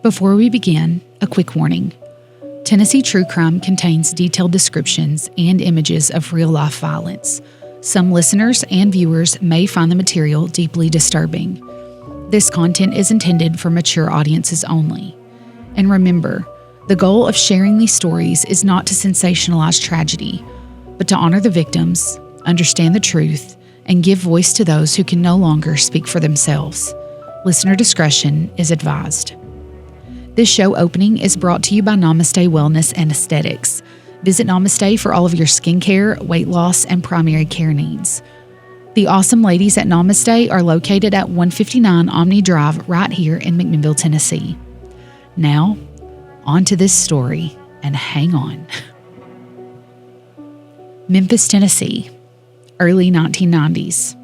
Before we begin, a quick warning. Tennessee True Crime contains detailed descriptions and images of real-life violence. Some listeners and viewers may find the material deeply disturbing. This content is intended for mature audiences only. And remember, the goal of sharing these stories is not to sensationalize tragedy, but to honor the victims, understand the truth, and give voice to those who can no longer speak for themselves. Listener discretion is advised. This show opening is brought to you by Namaste Wellness and Aesthetics. Visit Namaste for all of your skincare, weight loss, and primary care needs. The awesome ladies at Namaste are located at 159 Omni Drive right here in McMinnville, Tennessee. Now, on to this story, and hang on. Memphis, Tennessee, early 1990s.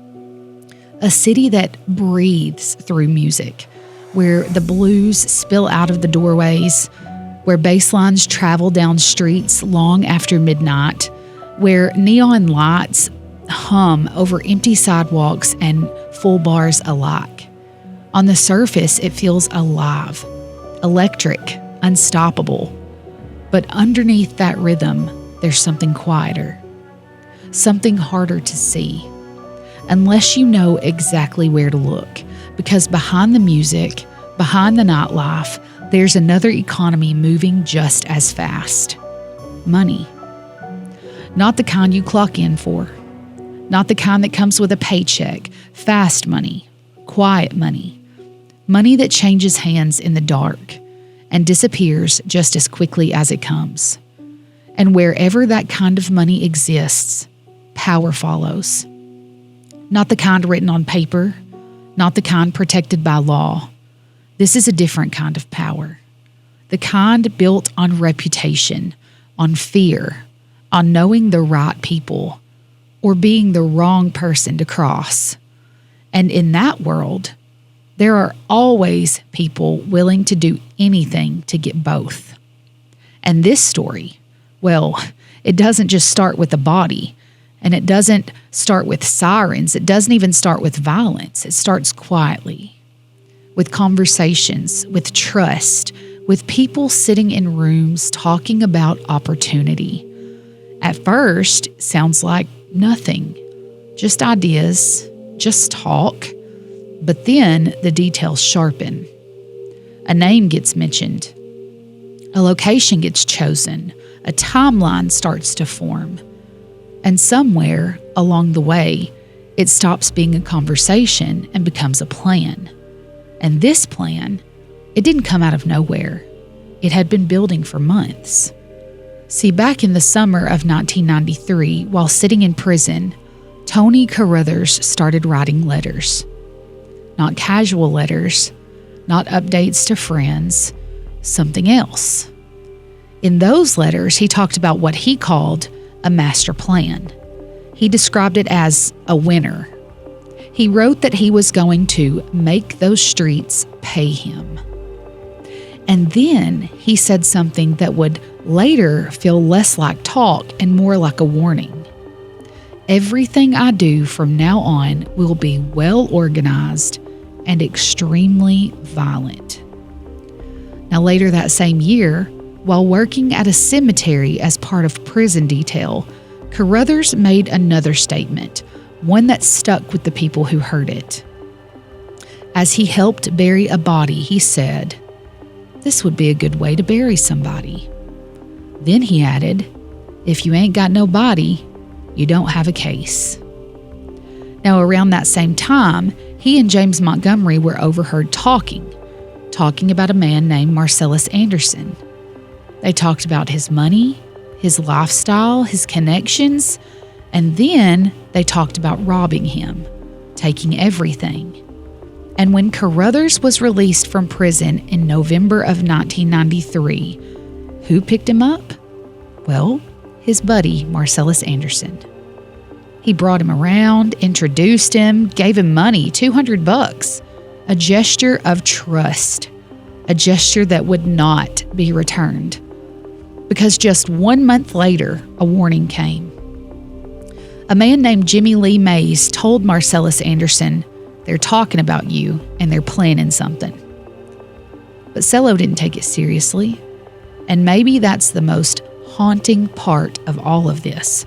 A city that breathes through music, where the blues spill out of the doorways, where bass lines travel down streets long after midnight, where neon lights hum over empty sidewalks and full bars alike. On the surface, it feels alive, electric, unstoppable. But underneath that rhythm, there's something quieter, something harder to see, unless you know exactly where to look. Because behind the music, behind the nightlife, there's another economy moving just as fast. Money. Not the kind you clock in for. Not the kind that comes with a paycheck. Fast money. Quiet money. Money that changes hands in the dark and disappears just as quickly as it comes. And wherever that kind of money exists, power follows. Not the kind written on paper, not the kind protected by law. This is a different kind of power. The kind built on reputation, on fear, on knowing the right people, or being the wrong person to cross. And in that world, there are always people willing to do anything to get both. And this story, well, it doesn't just start with the body. And it doesn't start with sirens. It doesn't even start with violence. It starts quietly, with conversations, with trust, with people sitting in rooms talking about opportunity. At first, it sounds like nothing, just ideas, just talk. But then the details sharpen. A name gets mentioned. A location gets chosen. A timeline starts to form. And somewhere along the way, it stops being a conversation and becomes a plan. And this plan, it didn't come out of nowhere. It had been building for months. See, back in the summer of 1993, while sitting in prison, Tony Carruthers started writing letters. Not casual letters, not updates to friends, something else. In those letters, he talked about what he called a master plan. He described it as a winner. He wrote that he was going to make those streets pay him. And then he said something that would later feel less like talk and more like a warning. Everything I do from now on will be well organized and extremely violent. Now, later that same year, while working at a cemetery as part of prison detail, Carruthers made another statement, one that stuck with the people who heard it. As he helped bury a body, he said, "This would be a good way to bury somebody." Then he added, "If you ain't got no body, you don't have a case." Now, around that same time, he and James Montgomery were overheard talking about a man named Marcellus Anderson. They talked about his money, his lifestyle, his connections, and then they talked about robbing him, taking everything. And when Carruthers was released from prison in November of 1993, who picked him up? Well, his buddy, Marcellus Anderson. He brought him around, introduced him, gave him money, $200, a gesture of trust, a gesture that would not be returned. Because just 1 month later, a warning came. A man named Jimmy Lee Mays told Marcellus Anderson, "They're talking about you and they're planning something." But Sello didn't take it seriously. And maybe that's the most haunting part of all of this.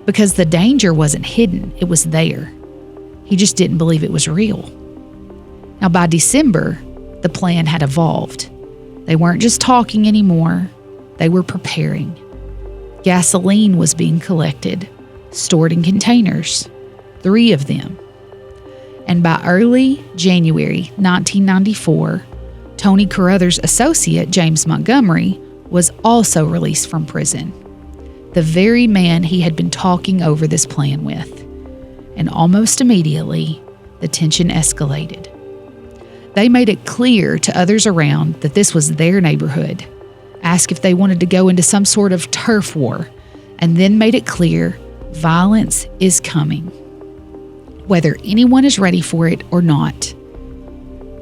Because the danger wasn't hidden, it was there. He just didn't believe it was real. Now, by December, the plan had evolved. They weren't just talking anymore, they were preparing. Gasoline was being collected, stored in containers, 3 of them. And by early January 1994, Tony Carruthers' associate, James Montgomery, was also released from prison. The very man he had been talking over this plan with. And almost immediately, the tension escalated. They made it clear to others around that this was their neighborhood, asked if they wanted to go into some sort of turf war, and then made it clear violence is coming, whether anyone is ready for it or not.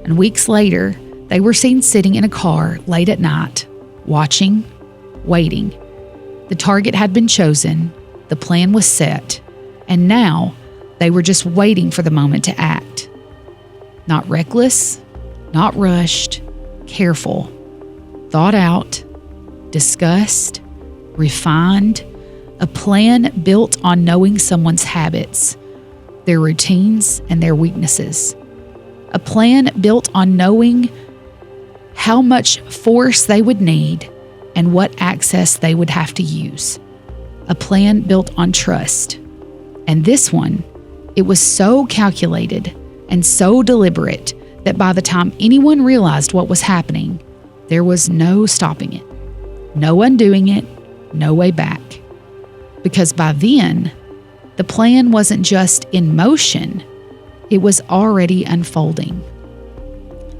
And weeks later, they were seen sitting in a car late at night, watching, waiting. The target had been chosen, the plan was set, and now they were just waiting for the moment to act. Not reckless, not rushed, careful, thought out, discussed, refined, a plan built on knowing someone's habits, their routines, and their weaknesses. A plan built on knowing how much force they would need and what access they would have to use. A plan built on trust. And this one, it was so calculated and so deliberate that by the time anyone realized what was happening, there was no stopping it, no undoing it, no way back. Because by then, the plan wasn't just in motion, it was already unfolding.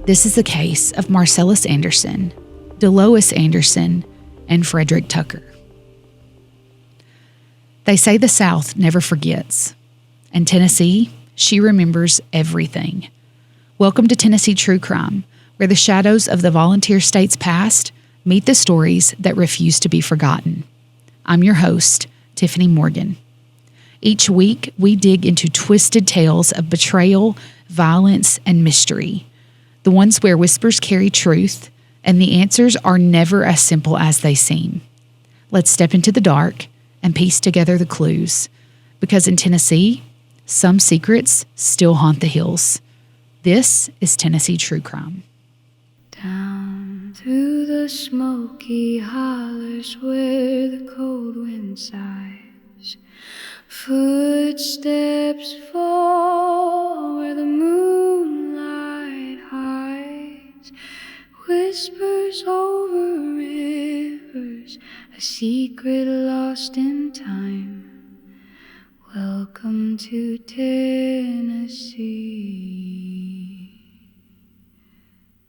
This is the case of Marcellus Anderson, Delois Anderson, and Frederick Tucker. They say the South never forgets, and Tennessee, she remembers everything. Welcome to Tennessee True Crime, where the shadows of the volunteer state's past meet the stories that refuse to be forgotten. I'm your host, Tiffany Morgan. Each week, we dig into twisted tales of betrayal, violence, and mystery. The ones where whispers carry truth, and the answers are never as simple as they seem. Let's step into the dark and piece together the clues. Because in Tennessee, some secrets still haunt the hills. This is Tennessee True Crime. Down through the smoky hollers where the cold wind sighs, footsteps fall where the moonlight hides, whispers over rivers, a secret lost in time. Welcome to Tennessee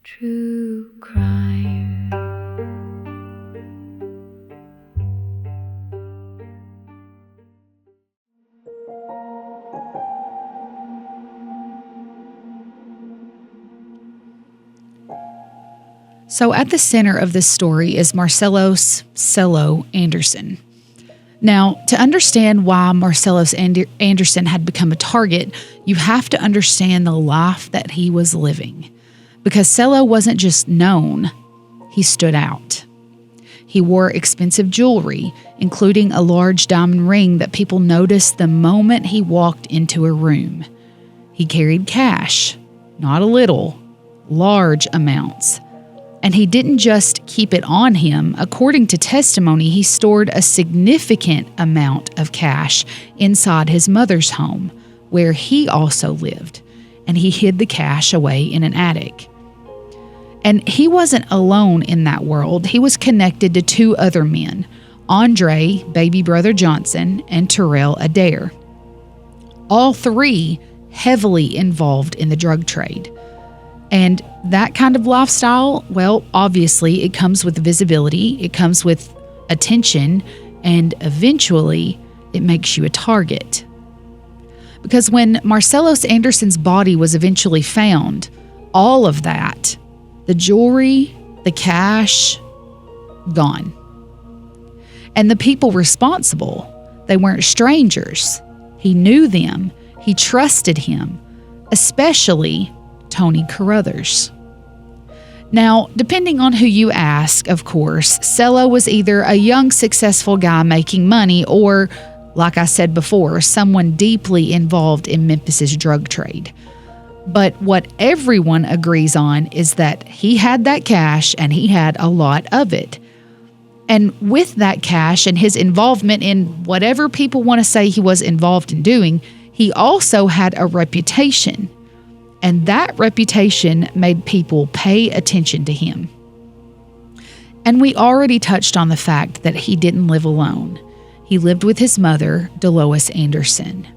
True Crime. So at the center of this story is Marcellus Sello Anderson. Now, to understand why Marcellus Anderson had become a target, you have to understand the life that he was living. Because Sello wasn't just known, he stood out. He wore expensive jewelry, including a large diamond ring that people noticed the moment he walked into a room. He carried cash, not a little, large amounts. And he didn't just keep it on him. According to testimony, he stored a significant amount of cash inside his mother's home, where he also lived, and he hid the cash away in an attic. And he wasn't alone in that world. He was connected to 2 other men, Andre, baby brother Johnson, and Terrell Adair. All 3 heavily involved in the drug trade. And that kind of lifestyle, well, obviously it comes with visibility, it comes with attention, and eventually it makes you a target. Because when Marcellus Anderson's body was eventually found, all of that, the jewelry, the cash, gone. And the people responsible, they weren't strangers. He knew them. He trusted him, especially Tony Carruthers. Now, depending on who you ask, of course, Sello was either a young, successful guy making money or, like I said before, someone deeply involved in Memphis's drug trade. But what everyone agrees on is that he had that cash and he had a lot of it. And with that cash and his involvement in whatever people want to say he was involved in doing, he also had a reputation. And that reputation made people pay attention to him. And we already touched on the fact that he didn't live alone. He lived with his mother, Delois Anderson.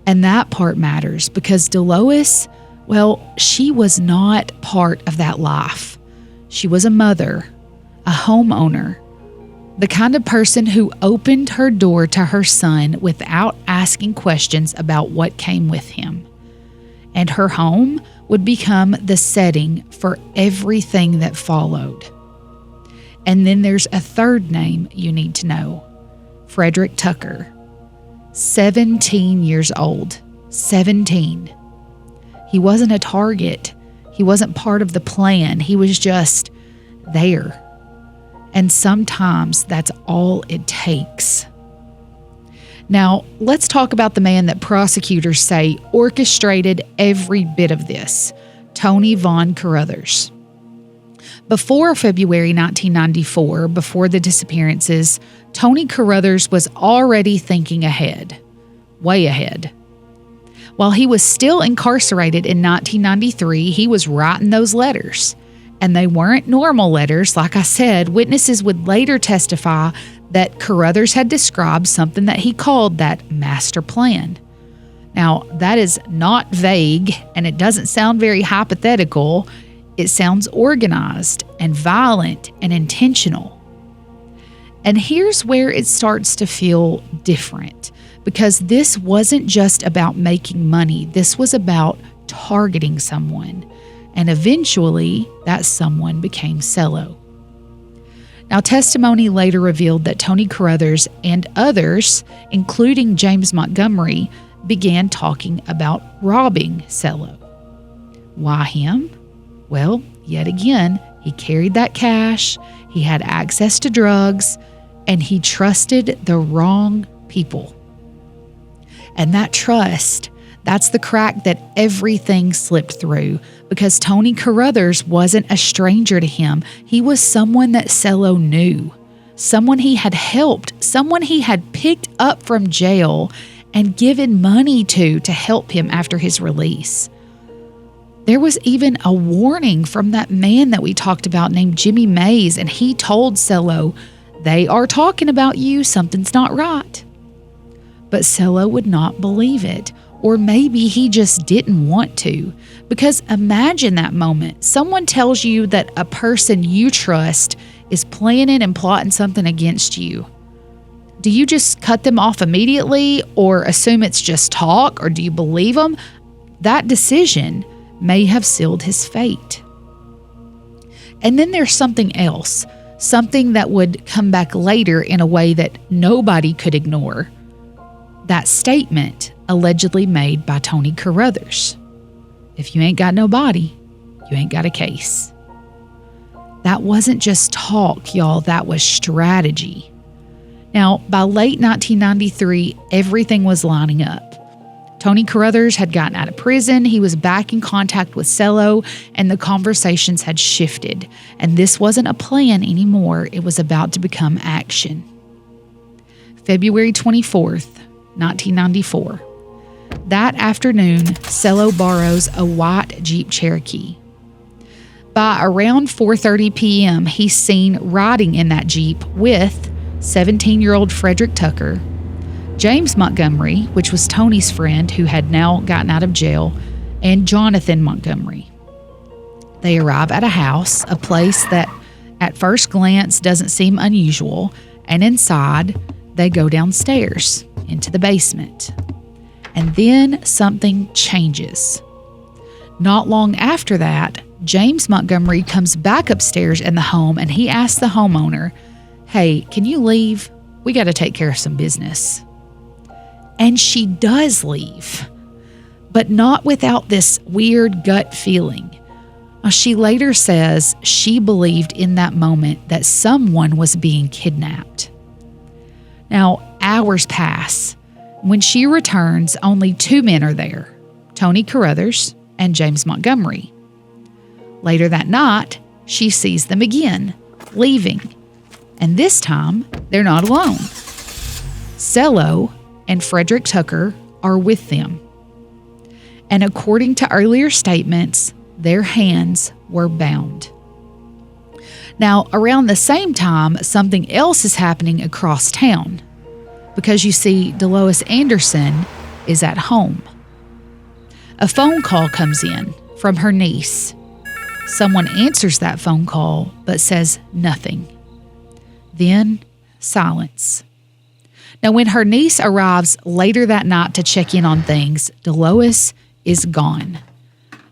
And that part matters because Delois, well, she was not part of that life. She was a mother, a homeowner, the kind of person who opened her door to her son without asking questions about what came with him. And her home would become the setting for everything that followed. And then there's a third name you need to know. Frederick Tucker, 17 years old, 17. He wasn't a target. He wasn't part of the plan. He was just there. And sometimes that's all it takes. Now, let's talk about the man that prosecutors say orchestrated every bit of this, Tony Von Carruthers. Before February 1994, before the disappearances, Tony Carruthers was already thinking ahead, way ahead. While he was still incarcerated in 1993, he was writing those letters. And they weren't normal letters. Like I said, witnesses would later testify that Carruthers had described something that he called that master plan. Now, that is not vague, and it doesn't sound very hypothetical. It sounds organized and violent and intentional. And here's where it starts to feel different, because this wasn't just about making money. This was about targeting someone. And eventually, that someone became Sello. Now, testimony later revealed that Tony Carruthers and others, including James Montgomery, began talking about robbing Sello. Why him? Well, yet again, he carried that cash, he had access to drugs, and he trusted the wrong people. And that trust, that's the crack that everything slipped through, because Tony Carruthers wasn't a stranger to him. He was someone that Sello knew, someone he had helped, someone he had picked up from jail and given money to help him after his release. There was even a warning from that man that we talked about named Jimmy Mays, and he told Sello, "They are talking about you, something's not right." But Sello would not believe it. Or maybe he just didn't want to. Because imagine that moment. Someone tells you that a person you trust is planning and plotting something against you. Do you just cut them off immediately or assume it's just talk, or do you believe them? That decision may have sealed his fate. And then there's something else, something that would come back later in a way that nobody could ignore. That statement allegedly made by Tony Carruthers. If you ain't got no body, you ain't got a case. That wasn't just talk, y'all. That was strategy. Now, by late 1993, everything was lining up. Tony Carruthers had gotten out of prison. He was back in contact with Sello, and the conversations had shifted. And this wasn't a plan anymore. It was about to become action. February 24th, 1994. That afternoon, Sello borrows a white Jeep Cherokee. By around 4:30 p.m., he's seen riding in that Jeep with 17-year-old Frederick Tucker, James Montgomery, which was Tony's friend who had now gotten out of jail, and Jonathan Montgomery. They arrive at a house, a place that at first glance doesn't seem unusual, and inside, they go downstairs into the basement. And then something changes. Not long after that, James Montgomery comes back upstairs in the home and he asks the homeowner, "Hey, can you leave? We got to take care of some business." And she does leave, but not without this weird gut feeling. She later says she believed in that moment that someone was being kidnapped. Now, hours pass. When she returns, only 2 men are there, Tony Carruthers and James Montgomery. Later that night, she sees them again, leaving. And this time, they're not alone. Sello and Frederick Tucker are with them. And according to earlier statements, their hands were bound. Now, around the same time, something else is happening across town, because you see, Delois Anderson is at home. A phone call comes in from her niece. Someone answers that phone call but says nothing. Then silence. Now, when her niece arrives later that night to check in on things, Delois is gone.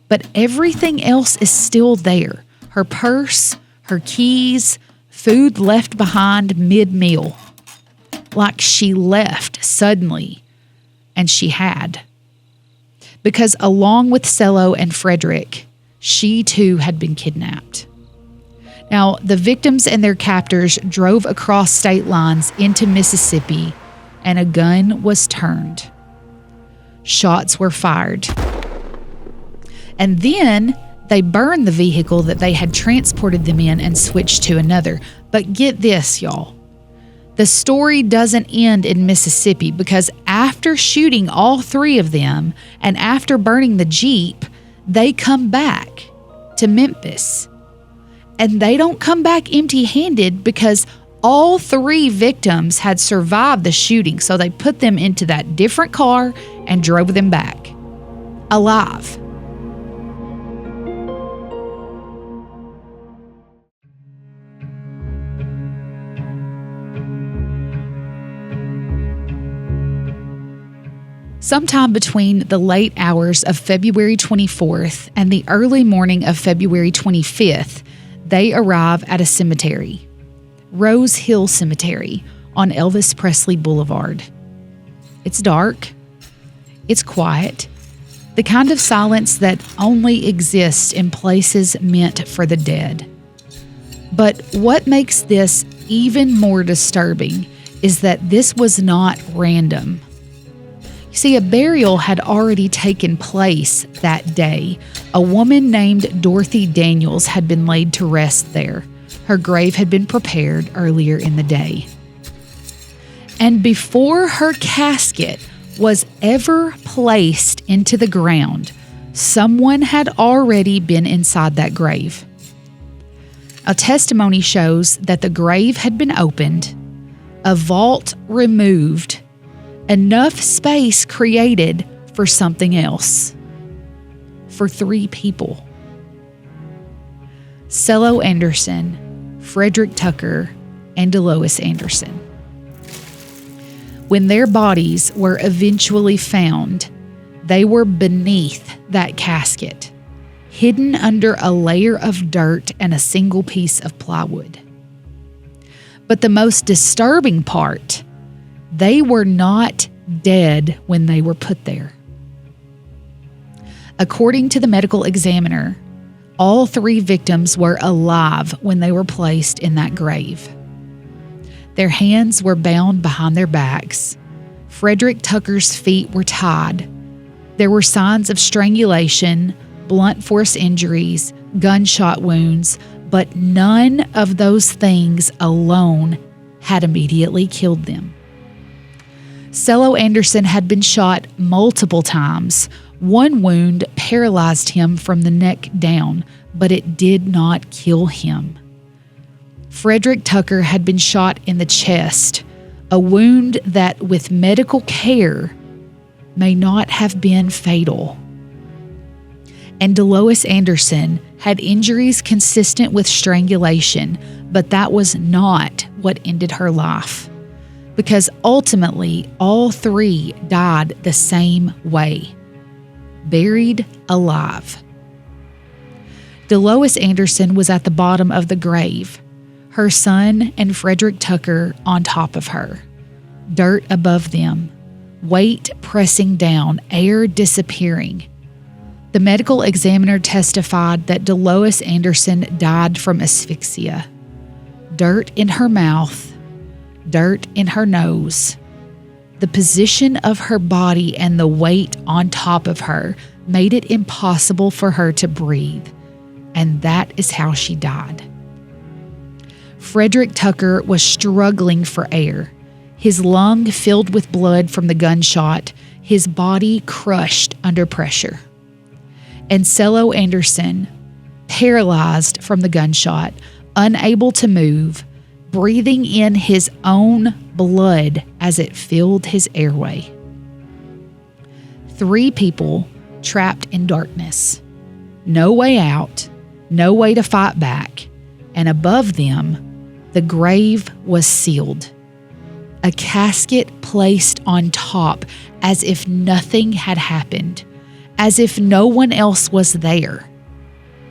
But everything else is still there. Her purse, her keys, food left behind mid-meal. Like she left suddenly, and she had. Because along with Sello and Frederick, she too had been kidnapped. Now, the victims and their captors drove across state lines into Mississippi, and a gun was turned. Shots were fired. And then they burned the vehicle that they had transported them in and switched to another. But get this, y'all. The story doesn't end in Mississippi, because after shooting all 3 of them and after burning the Jeep, they come back to Memphis. And they don't come back empty-handed, because all 3 victims had survived the shooting. So they put them into that different car and drove them back alive. Sometime between the late hours of February 24th and the early morning of February 25th, they arrive at a cemetery, Rose Hill Cemetery on Elvis Presley Boulevard. It's dark. It's quiet. The kind of silence that only exists in places meant for the dead. But what makes this even more disturbing is that this was not random. See, a burial had already taken place that day. A woman named Dorothy Daniels had been laid to rest there. Her grave had been prepared earlier in the day. And before her casket was ever placed into the ground, someone had already been inside that grave. A testimony shows that the grave had been opened, a vault removed, enough space created for something else. For 3 people. Sello Anderson, Frederick Tucker, and Delois Anderson. When their bodies were eventually found, they were beneath that casket, hidden under a layer of dirt and a single piece of plywood. But the most disturbing part, they were not dead when they were put there. According to the medical examiner, all 3 victims were alive when they were placed in that grave. Their hands were bound behind their backs. Frederick Tucker's feet were tied. There were signs of strangulation, blunt force injuries, gunshot wounds, but none of those things alone had immediately killed them. Sello Anderson had been shot multiple times. One wound paralyzed him from the neck down, but it did not kill him. Frederick Tucker had been shot in the chest, a wound that, with medical care, may not have been fatal. And Delois Anderson had injuries consistent with strangulation, but that was not what ended her life. Because ultimately, all 3 died the same way, buried alive. Delois Anderson was at the bottom of the grave, her son and Frederick Tucker on top of her, dirt above them, weight pressing down, air disappearing. The medical examiner testified that Delois Anderson died from asphyxia. Dirt in her mouth, dirt in her nose. The position of her body and the weight on top of her made it impossible for her to breathe, and that is how she died. Frederick Tucker was struggling for air, his lung filled with blood from the gunshot, his body crushed under pressure. And Cello Anderson, paralyzed from the gunshot, unable to move, breathing in his own blood as it filled his airway. 3 people trapped in darkness, no way out, no way to fight back, and above them, the grave was sealed. A casket placed on top as if nothing had happened, as if no one else was there,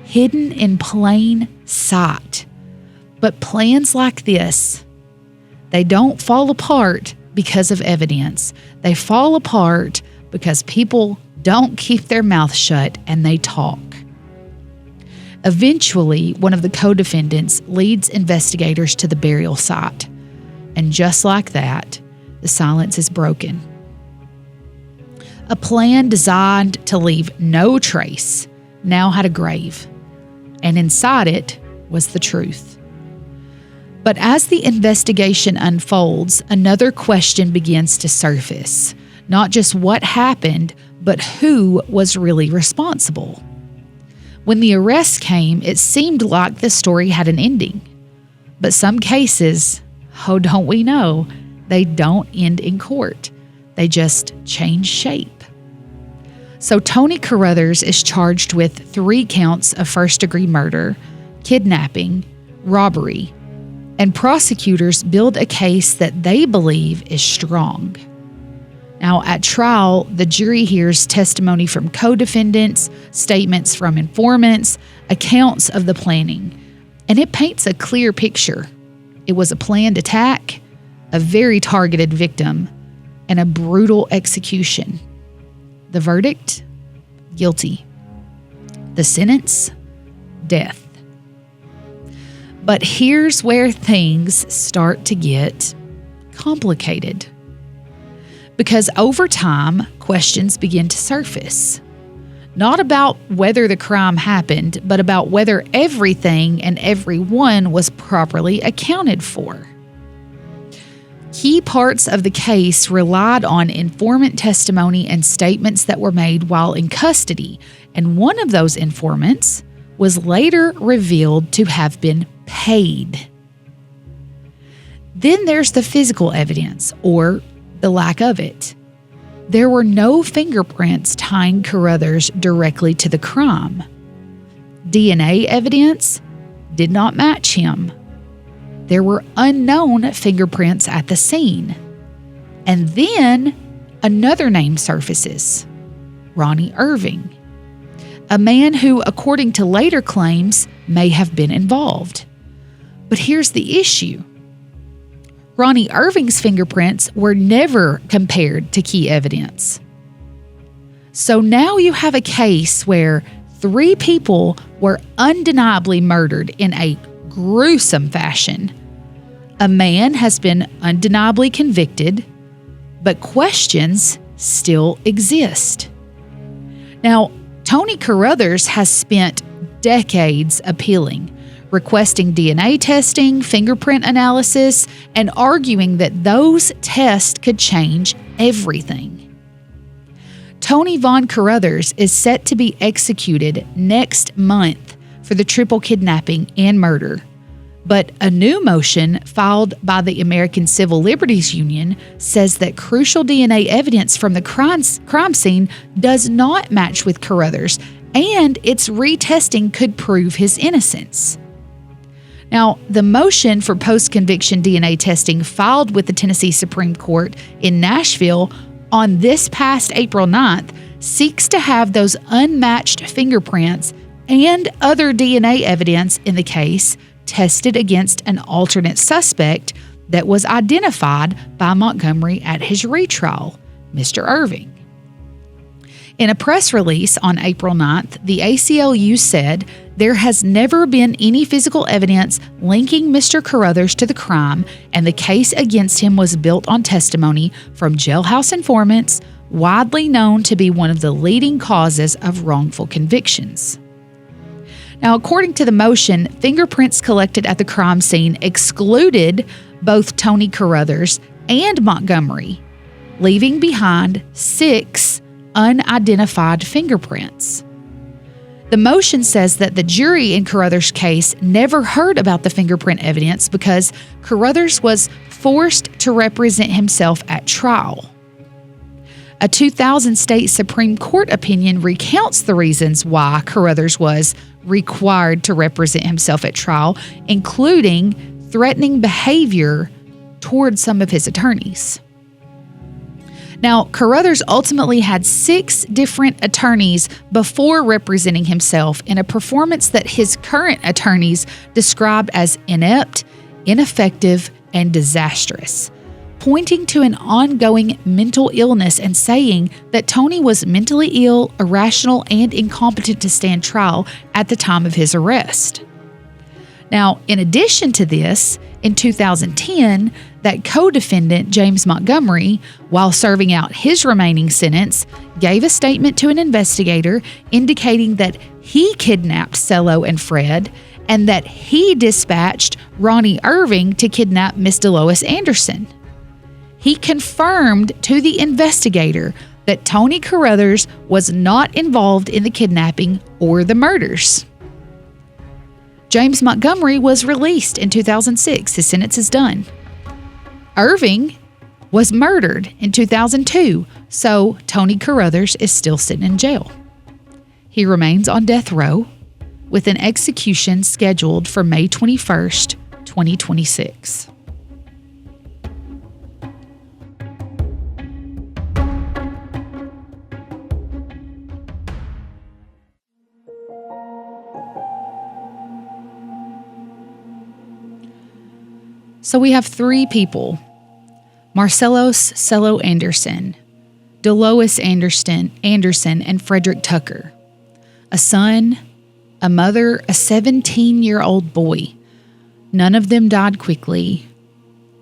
hidden in plain sight. But plans like this, they don't fall apart because of evidence. They fall apart because people don't keep their mouth shut and they talk. Eventually, one of the co-defendants leads investigators to the burial site. And just like that, the silence is broken. A plan designed to leave no trace now had a grave, and inside it was the truth. But as the investigation unfolds, another question begins to surface. Not just what happened, but who was really responsible. When the arrest came, it seemed like the story had an ending. But some cases, oh, don't we know, they don't end in court. They just change shape. So Tony Carruthers is charged with 3 counts of first-degree murder, kidnapping, robbery, and prosecutors build a case that they believe is strong. Now, at trial, the jury hears testimony from co-defendants, statements from informants, accounts of the planning, and it paints a clear picture. It was a planned attack, a very targeted victim, and a brutal execution. The verdict? Guilty. The sentence? Death. But here's where things start to get complicated. Because over time, questions begin to surface. Not about whether the crime happened, but about whether everything and everyone was properly accounted for. Key parts of the case relied on informant testimony and statements that were made while in custody, and one of those informants was later revealed to have been paid. Then there's the physical evidence, or the lack of it. There were no fingerprints tying Carruthers directly to the crime. DNA evidence did not match him. There were unknown fingerprints at the scene. And then another name surfaces, Ronnie Irving, a man who, according to later claims, may have been involved. But here's the issue. Ronnie Irving's fingerprints were never compared to key evidence. So now you have a case where 3 people were undeniably murdered in a gruesome fashion. A man has been undeniably convicted, but questions still exist. Now, Tony Carruthers has spent decades appealing, requesting DNA testing, fingerprint analysis, and arguing that those tests could change everything. Tony Von Carruthers is set to be executed next month for the triple kidnapping and murder. But a new motion filed by the American Civil Liberties Union says that crucial DNA evidence from the crime scene does not match with Carruthers, and its retesting could prove his innocence. Now, the motion for post-conviction DNA testing filed with the Tennessee Supreme Court in Nashville on this past April 9th seeks to have those unmatched fingerprints and other DNA evidence in the case tested against an alternate suspect that was identified by Montgomery at his retrial, Mr. Irving. In a press release on April 9th, the ACLU said there has never been any physical evidence linking Mr. Carruthers to the crime, and the case against him was built on testimony from jailhouse informants, widely known to be one of the leading causes of wrongful convictions. Now, according to the motion, fingerprints collected at the crime scene excluded both Tony Carruthers and Montgomery, leaving behind 6 unidentified fingerprints. The motion says that the jury in Carruthers' case never heard about the fingerprint evidence because Carruthers was forced to represent himself at trial. A 2000 state Supreme Court opinion recounts the reasons why Carruthers was required to represent himself at trial, including threatening behavior toward some of his attorneys. Now, Carruthers ultimately had 6 different attorneys before representing himself in a performance that his current attorneys described as inept, ineffective, and disastrous, pointing to an ongoing mental illness and saying that Tony was mentally ill, irrational, and incompetent to stand trial at the time of his arrest. Now, in addition to this, in 2010, that co-defendant, James Montgomery, while serving out his remaining sentence, gave a statement to an investigator indicating that he kidnapped Cello and Fred and that he dispatched Ronnie Irving to kidnap Miss Delois Anderson. He confirmed to the investigator that Tony Carruthers was not involved in the kidnapping or the murders. James Montgomery was released in 2006. His sentence is done. Irving was murdered in 2002, so Tony Carruthers is still sitting in jail. He remains on death row with an execution scheduled for May 21st, 2026. So we have 3 people: Marcellos Cello Anderson, Delois Anderson, and Frederick Tucker. A son, a mother, a 17-year-old boy. None of them died quickly.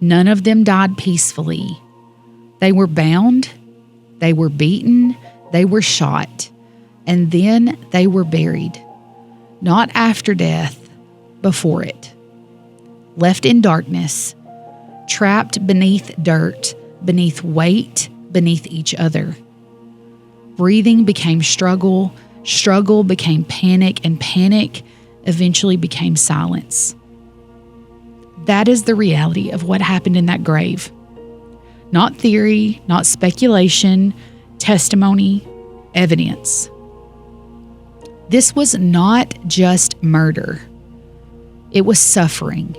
None of them died peacefully. They were bound, they were beaten, they were shot, and then they were buried. Not after death, before it. Left in darkness, trapped beneath dirt, beneath weight, beneath each other. Breathing became struggle, struggle became panic, and panic eventually became silence. That is the reality of what happened in that grave. Not theory, not speculation, testimony, evidence. This was not just murder. It was suffering.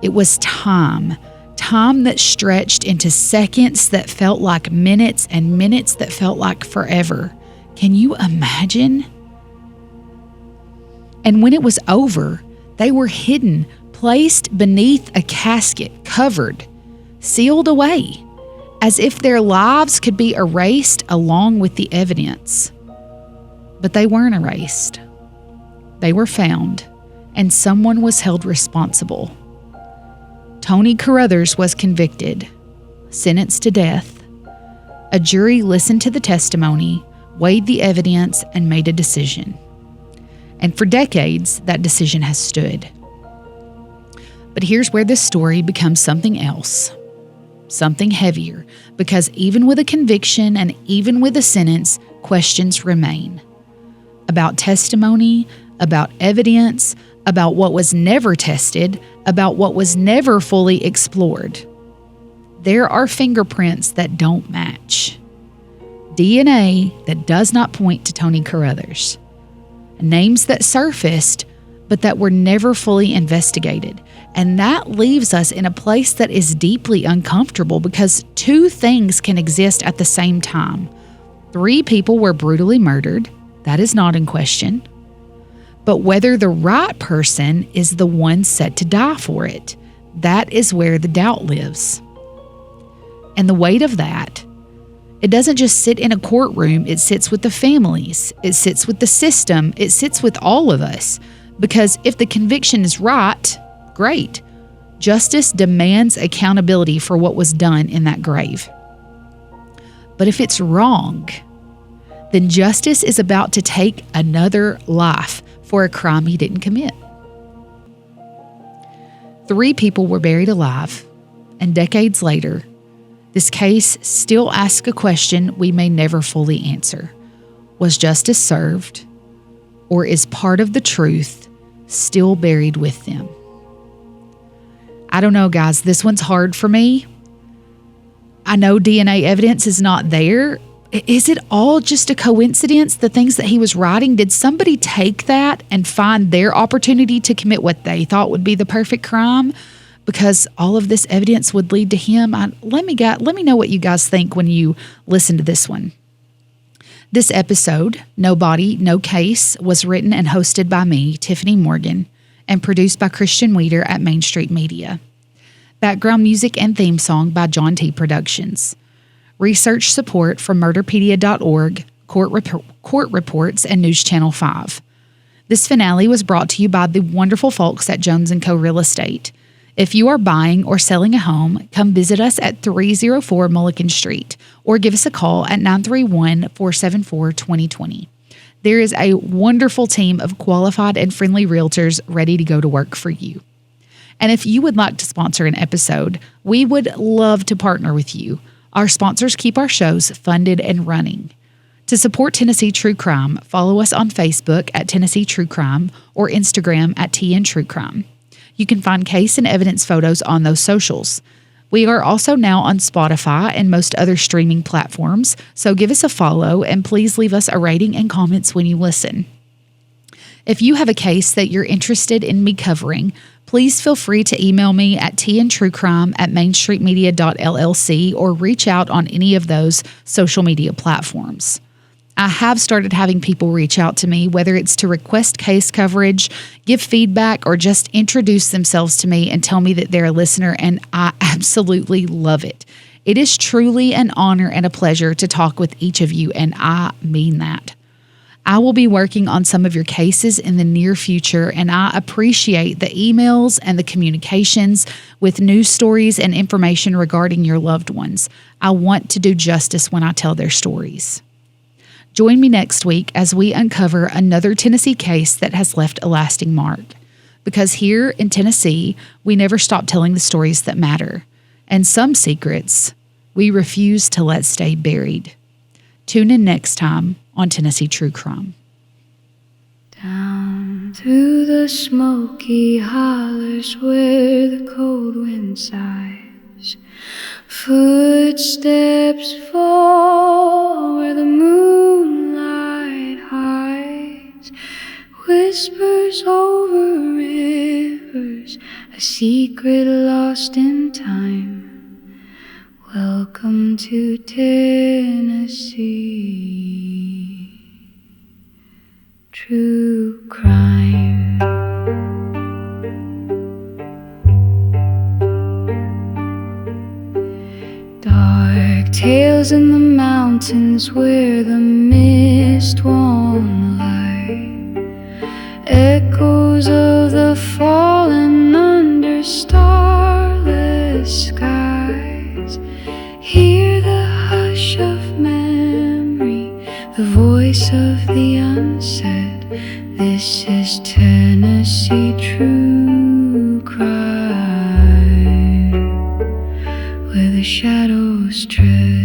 It was time that stretched into seconds that felt like minutes and minutes that felt like forever. Can you imagine? And when it was over, they were hidden, placed beneath a casket, covered, sealed away, as if their lives could be erased along with the evidence. But they weren't erased. They were found, and someone was held responsible. Tony Carruthers was convicted, sentenced to death. A jury listened to the testimony, weighed the evidence, and made a decision. And for decades, that decision has stood. But here's where this story becomes something else, something heavier, because even with a conviction and even with a sentence, questions remain. About testimony, about evidence, about what was never tested, about what was never fully explored. There are fingerprints that don't match. DNA that does not point to Tony Carruthers. Names that surfaced, but that were never fully investigated. And that leaves us in a place that is deeply uncomfortable because 2 things can exist at the same time. 3 people were brutally murdered. That is not in question. But whether the right person is the one set to die for it, that is where the doubt lives. And the weight of that It doesn't just sit in a courtroom, it sits with the families, it sits with the system, it sits with all of us. Because if the conviction is right, great. Justice demands accountability for what was done in that grave. But if it's wrong, then justice is about to take another life for a crime he didn't commit. 3 people were buried alive, and decades later, this case still asks a question we may never fully answer. Was justice served, or is part of the truth still buried with them? I don't know, guys. This one's hard for me. I know DNA evidence is not there. Is it all just a coincidence, the things that he was writing? Did somebody take that and find their opportunity to commit what they thought would be the perfect crime? Because all of this evidence would lead to him. Let me know what you guys think when you listen to this one. This episode, No Body, No Case, was written and hosted by me, Tiffany Morgan, and produced by Christian Weeder at Main Street Media. Background music and theme song by John T. Productions. Research support from murderpedia.org, court reports, and News Channel 5. This finale was brought to you by the wonderful folks at Jones & Co. Real Estate. If you are buying or selling a home, come visit us at 304 Mulligan Street or give us a call at 931-474-2020. There is a wonderful team of qualified and friendly realtors ready to go to work for you. And if you would like to sponsor an episode, we would love to partner with you. Our sponsors keep our shows funded and running. To support Tennessee True Crime, follow us on Facebook at Tennessee True Crime or Instagram at TN True Crime. You can find case and evidence photos on those socials. We are also now on Spotify and most other streaming platforms, so give us a follow and please leave us a rating and comments when you listen. If you have a case that you're interested in me covering, please feel free to email me at tntruecrime@mainstreetmedia.llc or reach out on any of those social media platforms. I have started having people reach out to me, whether it's to request case coverage, give feedback, or just introduce themselves to me and tell me that they're a listener, and I absolutely love it. It is truly an honor and a pleasure to talk with each of you, and I mean that. I will be working on some of your cases in the near future, and I appreciate the emails and the communications with news stories and information regarding your loved ones. I want to do justice when I tell their stories. Join me next week as we uncover another Tennessee case that has left a lasting mark. Because here in Tennessee, we never stop telling the stories that matter. And some secrets we refuse to let stay buried. Tune in next time on Tennessee True Crime. Down through the smoky hollers where the cold wind sighs, footsteps fall where the moonlight hides, whispers over rivers, a secret lost in time. Welcome to Tennessee True Crime. Dark tales in the mountains where the mist won't lie, echoes of the fallen under starless skies. Hear the hush of memory, the voice of the unsaid. This is Tennessee True Crime, where the shadows tread.